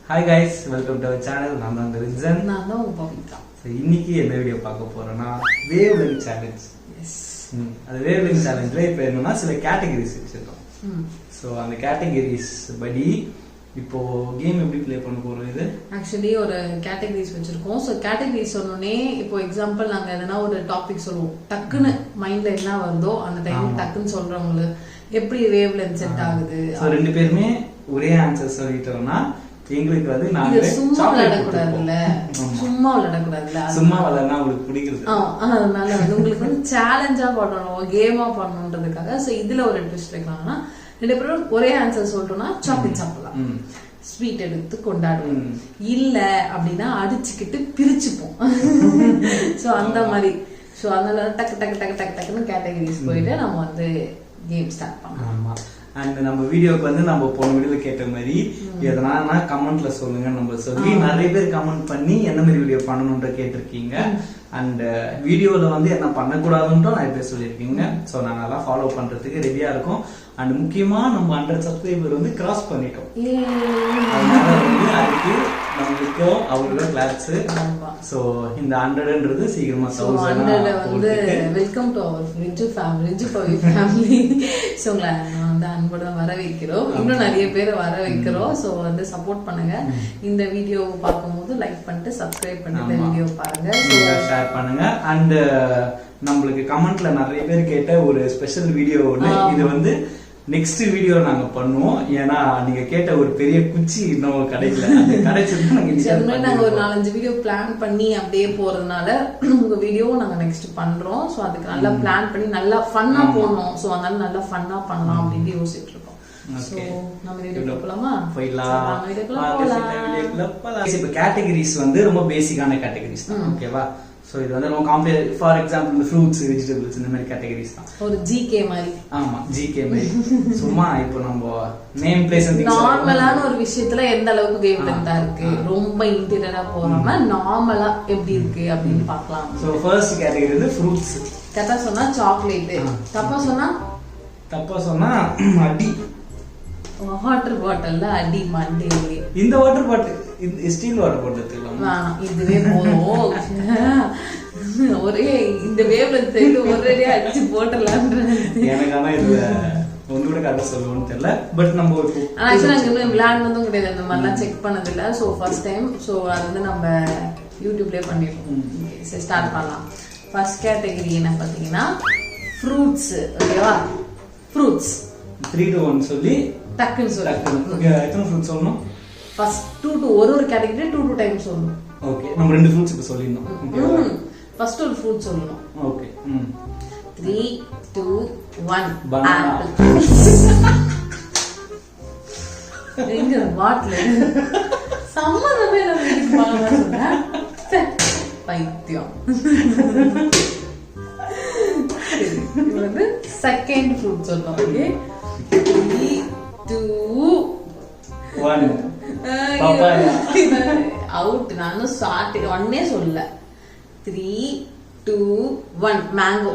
Hi guys, welcome to our channel. நான் தான் region. நான் தான் உங்க பவித்ரா. இன்னைக்கு என்ன வீடியோ பார்க்க போறோம்னா வேவ் லென்த் சேலஞ்ச். அது வேவ் லென்த் சேலஞ்ச்ல இப்போ என்னன்னா சில கேட்டகரிஸ் வச்சிருக்கோம். ஸோ அந்த கேட்டகரிஸ் படி இப்போ கேம் எப்படி ப்ளே பண்ண போறோம்? இது ஆக்சுவலி ஒரு கேட்டகரிஸ் வச்சிருக்கோம். ஸோ கேட்டகரிஸ் சொன்னோடனே இப்போ எக்ஸாம்பிள் நாங்கள் எதனா ஒரு டாபிக் சொல்லுவோம், டக்குன்னு மைண்ட்ல என்ன வருதோ அந்த டைம் டக்குன்னு சொல்றவங்களுக்கு எப்படி வேவ் லென்த் செட் ஆகுது. ஸோ ரெண்டு பேருமே ஒரே ஆன்சர் சொல்லிட்டோம்னா எங்களுக்கு வந்து நாங்க சும்மா விளையாடக்கூடாதுல்ல, சும்மா விளையாடக்கூடாதுல்ல, சும்மா விளையாடுனா உங்களுக்கு பிடிக்கிறது. அதனால வந்து உங்களுக்கு வந்து சேலஞ்சா பண்ணணும், கேமா பண்ணணுன்றதுக்காக. ஸோ இதுல ஒரு ட்விஸ்ட் வைக்கலாம்னா ரெண்டு பேரும் ஒரே ஆன்சர் சொல்லிட்டோம்னா சாக்லேட் சாப்பிடலாம், ஸ்வீட் எடுத்து கொண்டாடுவோம். இல்ல அப்படின்னா அடிச்சுக்கிட்டு பிரிச்சுப்போம். ஸோ அந்த மாதிரி. ஸோ அதனால டக்கு டக்கு டக்கு டக்கு டக்குன்னு கேட்டகரிஸ் போயிட்டு நம்ம வந்து கேம் ஸ்டார்ட் பண்ணலாம். அண்ட் நம்ம வீடியோக்கு வந்து நம்ம போன வீடியோல கேட்ட மாதிரி எதனா கமெண்ட்ல சொல்லுங்க. நம்ம சொல்லி நிறைய பேர் கமெண்ட் பண்ணி என்ன மாதிரி வீடியோ பண்ணணும்ன்ற கேட்டிருக்கீங்க. அண்ட் வீடியோல வந்து என்ன பண்ணக்கூடாதுன்ட்டும் நிறைய பேர் சொல்லியிருக்கீங்க. ஸோ நாங்க அதெல்லாம் ஃபாலோ பண்றதுக்கு ரெடியா இருக்கோம். அண்ட் முக்கியமா நம்ம 100 சப்ஸ்கிரைபர் வந்து கிராஸ் பண்ணிட்டோம். அதனால வந்து அதுக்கு நம்மளுக்கு அவங்களோட கிளாஸ். ஸோ இந்த 100ன்றது சீக்கிரமா 1000 வந்து welcome to our Riju family, Riju Pavi family. So உங்களை வந்து அன்போட வர வைக்கிறோம், இன்னும் நிறைய பேர் வர வைக்கிறோம். ஸோ வந்து சப்போர்ட் பண்ணுங்க. இந்த வீடியோ பார்க்கும்போது லைக் பண்ணிட்டு சப்ஸ்கிரைப் பண்ணி இந்த வீடியோ பாருங்க, ஷேர் பண்ணுங்க. அண்ட் நம்மளுக்கு கமெண்ட்ல நிறைய பேர் கேட்ட ஒரு ஸ்பெஷல் வீடியோ ஒன்று, இது வந்து நெக்ஸ்ட் வீடியோ நாங்க பண்ணுவோம். ஏன்னா நீங்க கேட்ட ஒரு பெரிய குச்சி இன்னும் கிடைக்கல, கிடைச்சிருந்தா நாங்க ஒரு 4-5 வீடியோ பிளான் பண்ணி அப்படியே போறதுனால உங்க வீடியோ நாங்க நெக்ஸ்ட் பண்றோம். சோ அதுக்கு நல்லா பிளான் பண்ணி நல்லா ஃபன்னா போடணும். சோ அதனால நல்லா ஃபன்னா பண்ணலாம் அப்படின்னு யோசிச்சுட்டு இருக்கோம். சோ நம்ம வீடியோக்குள்ள போலாமா? போயிடலாம். இப்போ கேட்டகரிஸ் வந்து ரொம்ப பேசிக்கான கேட்டகரிஸ் தான். ஓகேவா? சோ இது வந்து ரொம்ப காம்ப்ளிகேட். ஃபார் எக்ஸாம்பிள் இந்த ஃப்ரூட்ஸ், வெஜிடபிள்ஸ் இந்த மாதிரி கேட்டகரிஸ் தான். ஒரு ஜிகே மாதிரி. ஆமா, ஜிகே மாதிரி. சும்மா இப்போ நம்ம நேம் பிளேஸ் அண்ட் திங்ஸ் நார்மலான ஒரு விஷயத்துல எந்த அளவுக்கு கேம் லென்த்தா இருக்கு, ரொம்ப இன்டீரியரா போறாம நார்மலா எப்படி இருக்கு அப்படின்னு பார்க்கலாம். சோ ஃபர்ஸ்ட் கேட்டகரி வந்து ஃப்ரூட்ஸ். கரெக்டா சொன்னா சாக்லேட், தப்பா சொன்னா அடி. வாட்டர் பாட்டில்ல அடி மண்டே. இந்த water bottle steel water bottle எடுத்துக்கலாம். இதுவே போதும். ஒரே இந்த வேவ்ல தெரிந்து ஒரே அடிச்சு போட்டலாம்ன்ற எனக்கு. ஆனா இதுல ஒன்று கூட கரெக்டா சொல்லுவோம்னு தெரியல. பட் நம்ம ஆக்சுவலா அங்க விளையாடுனதும் கிடையாது, அந்த மாதிரிலாம் செக் பண்ணது இல்ல. So first time. ஸோ அது வந்து நம்ம யூடியூப்லேயே பண்ணிருக்கோம். சரி ஸ்டார்ட் பண்ணலாம். ஃபர்ஸ்ட் கேட்டகரி என்ன பார்த்தீங்கன்னா ஃப்ரூட்ஸ். ஓகேவா? ஃப்ரூட்ஸ் 3 to 1 சொல்லி டக்குன்னு சொல்லு. எத்தனை ஃப்ரூட்ஸ் சொல்லணும்? ஃபர்ஸ்ட் 2 to ஒரு கேட்டகரி 2 டைம்ஸ் சொல்லணும். ஓகே, நம்ம 2 ஃப்ரூட்ஸ் இப்ப சொல்லிடணும். ஃபர்ஸ்ட் ஒரு ஃப்ரூட் சொல்லணும். ஓகே. 3, 2, 1 banana. எங்க வாட்ல சம்மதமே நம்ம பைத்தியம். இது வந்து செகண்ட் ஃப்ரூட் சொல்லணும். Okay, 3, 2, 1 papaya. அவுட். நானும் ஷார்ட் ஒன்னே சொல்லல. 3, 2, 1 மேங்கோ.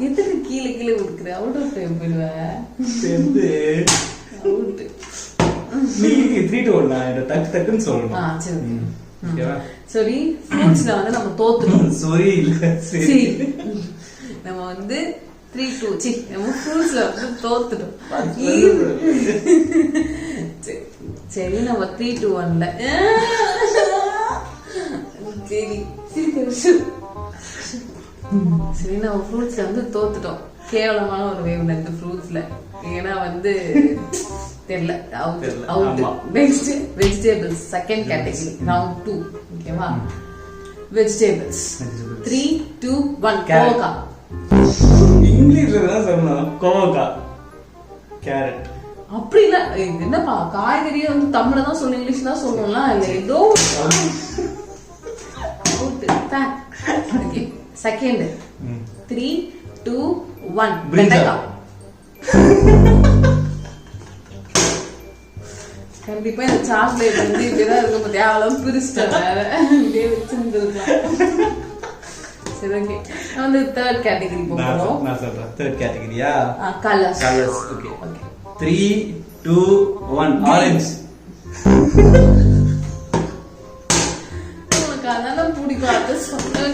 எதுக்கு கீழே கீழே கொடுக்குற? அவுட் ஆஃப் டைம் போயிடுவேன். அவுட். நீ 3 to 1 நான் டக்கு டக்குன்னு சொல்லணும். சரி. ஓகேவா? சரி, ஃப்ரூட்ஸ்ல வந்து நம்ம தோத்துறோம். சரி இல்ல, சரி நம்ம வந்து 3, 2 நம்ம ஃப்ரூட்ஸ்ல வந்து தோத்துட்டோம். சரி, நம்ம 3 to 1ல சரி சரி நம்ம ஃப்ரூட்ஸ்ல வந்து தோத்துட்டோம். கேவலமான ஒரு வேவ் லென்த் ஃப்ரூட்ஸ்ல. ஏன்னா வந்து தெரியல. Next vegetables second category round 2. ஓகேவா? வெஜிடபிள்ஸ் 3, 2, 1 கோவக்கா. இங்கிலீஷ்ல தான் சொல்லணும். கோவக்கா, கேரட். அப்படி இல்ல. என்னப்பா காய்கறியை வந்து தமிழ்ல தான் சொல்லணும், இங்கிலீஷ் தான் சொல்லணும்லாம் இல்ல. ஏதோ செகண்ட் 3, 2, 1 வெண்டைக்காய். கண்டிப்பா இந்த சாக்லேட் வந்து இப்படிதான் இருக்கும். தேவலாம் பிரிச்சுட்டேன், வேற இப்படியே வச்சிருந்துருக்கலாம். சரி, ஓகே. வந்து தேர்ட் கேட்டகரி போறோம். நான் சொல்றேன். தேர்ட் கேட்டகரியா? கலர்ஸ். கலர்ஸ். ஓகே. 3, 2 1 ஆரஞ்சு. உனக்கு அதான் பிடிக்கும் அது சொல்றேன்.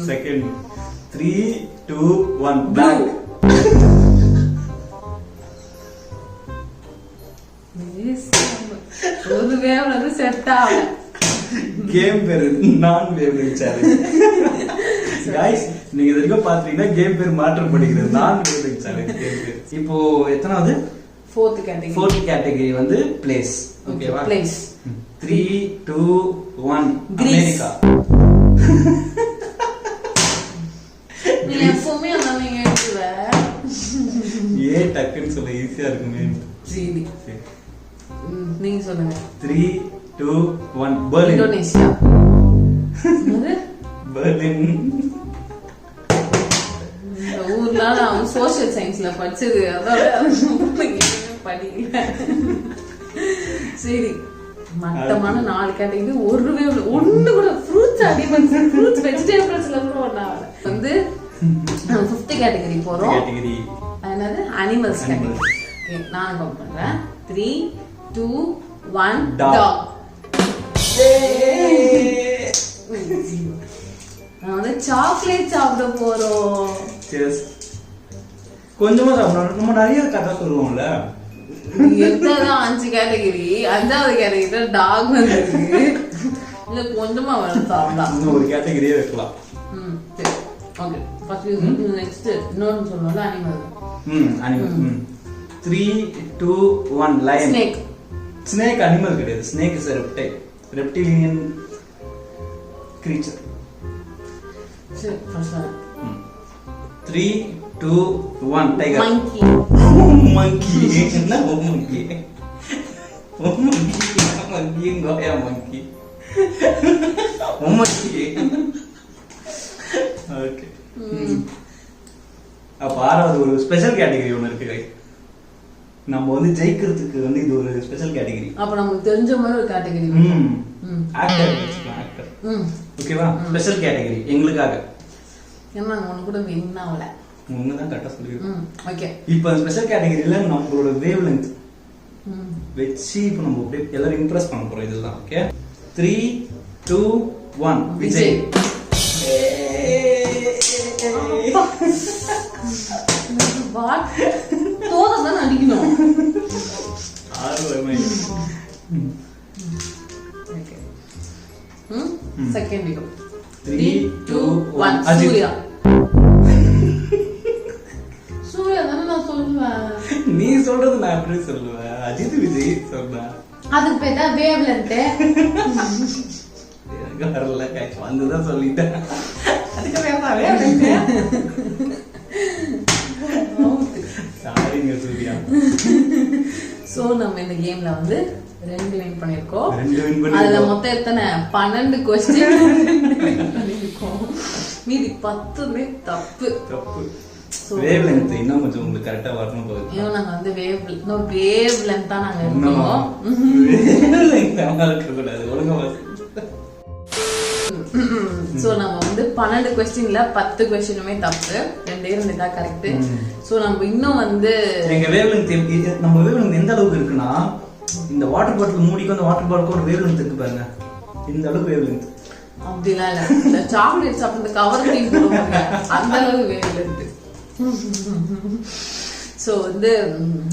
Second 3 2 1 black. ஒரு வேவ் வந்து செட் ஆகல. கேம் பேரு நான் வேவ்லென்த் சேலஞ்ச். गाइस நீங்க இது வரைக்கும் பாத்தீங்கன்னா கேம் பேர் மாற்றப்படுகிறது. நான் வேவ்லென்த் சேலஞ்ச் கேம் பேர். இப்போ எத்தனாவது? fourth category. fourth category வந்து place. ஓகேவா? place. 3 2 1 அமெரிக்கா. நீ எப்பவுமே அதான் நீங்க எழுதுவ. ஏ டக்குன்னு சொல்ல ஈஸியா இருக்குமே. சரி. நீங்க சொல்லுங்க. 3 2 1 பெர்லின். இந்தோனேசியா. என்னது? பெர்லின். இந்த ஊர்ல நான் சோஷியல் சயின்ஸ்ல படிச்சது அதான் படிக்கல. சரி மட்டமான 4 கேட்டகரி ஒரு வேவ்ல ஒண்ணு கூட ஃப்ரூட்ஸ் அனிமல்ஸ் ஃப்ரூட்ஸ் வெஜிடபிள்ஸ்ல கூட ஒண்ணா வரல. வந்து 5th கேட்டகரி போறோம். கேட்டகரி என்னது? Animals category. ஓகே நான் கவுண்ட் பண்றேன். 3 2 1 டாக். நான் வந்து சாக்லேட் சாப்பிட போறோம். செஸ். கொஞ்சமா சாப்பிடணும். நம்ம நிறைய கதை சொல்லுவோம்ல. எத்ததான் 5 கேட்டகரி 5வது கேட்டகரி டாக் வந்துருக்கு. இல்ல கொஞ்சமா வேணும் சாப்பிடலாம். இன்னும் ஒரு கேட்டகரியே வைக்கலாம். சரி ஓகே ஃபர்ஸ்ட் நெக்ஸ்ட் இன்னொன்னு சொல்லணும்ல animal. Animal. 3 2 1 lion. Snake. Snake animal கிடையாது. Snake is a reptile. reptilian creature. சரி ஃபர்ஸ்ட் 3 2 1 டைகர். monkey. monkey என்ன monkey? monkey கோயா monkey. monkey. ஓகே. அப்ப ஆறாவது ஒரு ஸ்பெஷல் கேட்டகரி ஒன்னு இருக்கு. நம்ம வந்து ஜெயிக்கிறதுக்கு வந்து இது ஒரு ஸ்பெஷல் கேட்டகரி. அப்ப நமக்கு தெரிஞ்ச மாதிரி ஒரு கேட்டகரி. ஆக்டர் வெச்சுக்கலாம் ஆக்டர். ஓகேவா? ஸ்பெஷல் கேட்டகரி எங்களுக்காக. என்ன ஒன்னு கூட வின் ஆவல. உங்க தான் கரெக்ட்டா சொல்லிருக்கீங்க. ஓகே. இப்போ ஸ்பெஷல் கேட்டகரியில நம்மளோட வேவ் லெந்த் வெச்சி இப்போ நம்ம அப்படியே எல்லாரும் இம்ப்ரெஸ் பண்ண போறோம் இதெல்லாம். ஓகே 3 2 1 விஜய். வாட் தோததான் அடிக்கணும். ஆர்வமே. Okay. Second video 3 2 1 Surya. Surya தானே நான் சொல்லுவேன். நீ சொல்றது நான் எப்படி சொல்லுவேன்? அஜித் விஜய் சொல்றேன். அதுக்கு பேர் தான் வேவ் லெந்த். வரல கைஸ் வந்துதான் சொல்லிட்டேன். அதுக்கு வேவ் லெந்த். சாரிங்க சூர்யா. சோ நம்ம இந்த கேம்ல வந்து 2 வின் பண்ணிருக்கோம். 2 வின் பண்ணிருக்கோம். அதுல மொத்தம் எத்தனை 12 क्वेश्चन பண்ணிருக்கோம். மீதி 10மே தப்பு. வேவ் லெந்த் இன்னும் கொஞ்சம் உங்களுக்கு கரெக்ட்டா வரணும் போகுது. ஏன்னா நாங்க வந்து வேவ் லெந்த் தான் நாங்க இருக்கோம். வேவ் லெந்த் நமக்கு கூடாது. ஒழுங்கா வாசி. சோ நம்ம வந்து 12 क्वेश्चनல 10 क्वेश्चनமே தப்பு. 2 தான் கரெக்ட். சோ நம்ம இன்னும் வந்து எங்க வேவ் லெந்த் நம்ம வேவ் லெந்த் எந்த அளவுக்கு இருக்குன்னா இந்த வாட்டர் பாட்டில் மூடிக்கு அந்த வாட்டர் பாட்டிலுக்கு ஒரு வேவ் லெந்த் இருக்கு பாருங்க. இந்த அளவுக்கு வேவ் லெந்த். அப்படிலாம் இல்ல. இந்த சாக்லேட் சாப்பிட்டு கவர் தீ போடுவாங்க. அந்த அளவுக்கு வேவ் லெந்த். சோ வந்து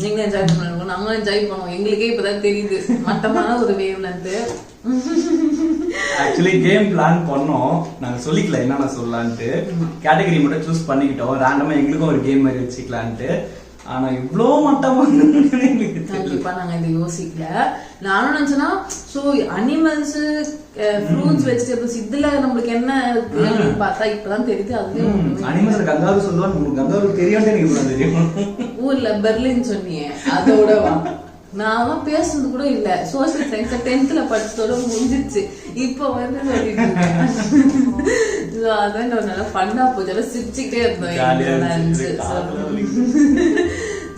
நீங்க என்ஜாய் பண்ணுங்க. நாங்களும் என்ஜாய் பண்ணுவோம். எங்களுக்கே இப்பதான் தெரியுது மட்டமான ஒரு wave length. Actually game plan பண்ணோம். நாங்க சொல்லிக்கல என்னென்ன சொல்லலான்ட்டு. கேட்டகரி மட்டும் சூஸ் பண்ணிக்கிட்டோம். ரேண்டமா எங்களுக்கும் ஒரு கேம் மாதிரி வச்சுக்கலான்ட்டு. ஆனா இவ்ளோ மட்டமா கண்டிப்பா நாங்க இதை யோசிக்கல. நானும் நினைச்சேன்னா சோ அனிமல்ஸ் ஃப்ரூட்ஸ் வெஜிடபிள்ஸ் இதுல நம்மளுக்கு என்ன இருக்குன்னு பார்த்தா இப்பதான் தெரியுது. அதுலயே அனிமல்ஸ் கங்காரு சொல்லுவாங்க. உங்களுக்கு கங்காரு தெரியாண்டே எனக்கு தெரியும். ஊர்ல பெர்லின் சொன்னீங்க அதோட நான் பேசுனது கூட இல்ல. சோசியல் சயின்ஸ் 10th படிச்சதோட முடிஞ்சிச்சு. இப்ப வந்து சொல்லிட்டு அதான் நல்லா ஃபன்னா போச்சு. சிரிச்சுக்கிட்டே இருந்தோம்.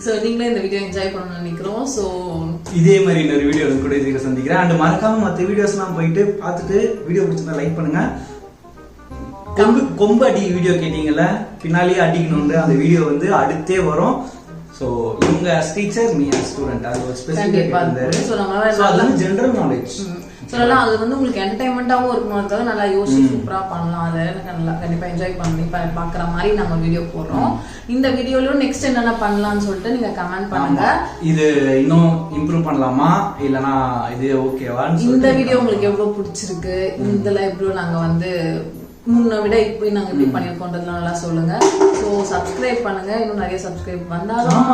சோ நீங்களே இந்த வீடியோ என்ஜாய் பண்ணணும்னு நினைக்கிறோம். சோ இதே மாதிரி இன்னொரு வீடியோ கூட சந்திக்கிறேன். அண்ட் மறக்காம மற்ற வீடியோஸ் எல்லாம் போயிட்டு பார்த்துட்டு வீடியோ பிடிச்சிருந்தா லைக் பண்ணுங்க. கொம்பு அடி வீடியோ கேட்டீங்கல்ல, பின்னாலேயே அடிக்கணும்னு அந்த வீடியோ வந்து அடுத்தே வரும். சோ இவங்க டீச்சர், மீ ஸ்டூடெண்ட், அது ஒரு ஸ்பெசிஃபிக் ஜெனரல் நாலேஜ். சொல்லலாம். அது வந்து உங்களுக்கு என்டர்டைன்மெண்டாவும் இருக்கணும், நல்லா யோசிச்சு சூப்பரா பண்ணலாம். அதை நல்லா கண்டிப்பா என்ஜாய் பண்ணி பாக்குற மாதிரி நாங்க வீடியோ போடுறோம். இந்த வீடியோல நெக்ஸ்ட் என்னென்ன பண்ணலாம்னு சொல்லிட்டு நீங்க கமெண்ட் பண்ணுங்க. இது இன்னும் இம்ப்ரூவ் பண்ணலாமா இல்லனா இது ஓகேவா, இந்த வீடியோ உங்களுக்கு எவ்வளவு பிடிச்சிருக்கு, இதுல எவ்வளவு நாங்க வந்து முன்ன விட இப்போ நாங்க எப்படி பண்ணிருக்கோன்றதுலாம் நல்லா சொல்லுங்க. சோ சப்ஸ்கிரைப் பண்ணுங்க, இன்னும் நிறைய சப்ஸ்கிரைப் வந்தாலும்.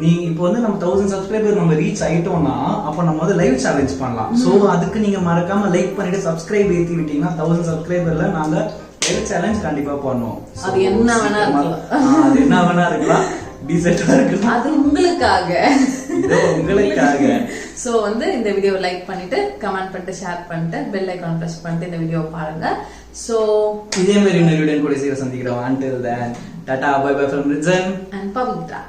நீ இப்போ வந்து நம்ம 1000 சப்ஸ்கிரைபர் நம்ம ரீச் ஆயிட்டோம்னா அப்ப நம்ம வந்து லைவ் சேலஞ்ச் பண்ணலாம். சோ அதுக்கு நீங்க மறக்காம லைக் பண்ணிட்டு சப்ஸ்கிரைப் ஏத்தி விட்டீங்கன்னா 1000 சப்ஸ்கிரைபர்ல நாங்க லைவ் சேலஞ்ச் கண்டிப்பா பண்ணுவோம். அது என்ன வேணா இருக்கலாம், அது என்ன வேணா இருக்கலாம், டீசென்ட்டா இருக்கலாம், அது உங்களுக்காக, உங்களுக்காக. சோ வந்து இந்த வீடியோ லைக் பண்ணிட்டு கமெண்ட் பண்ணிட்டு ஷேர் பண்ணிட்டு பெல் ஐகான் பிரஸ் பண்ணிட்டு இந்த வீடியோ பாருங்க. சோ இதே மாதிரி இன்னொரு வீடியோ கூட சந்திக்கிறோம். until then, tata, bye bye from Rizan and Pavitra.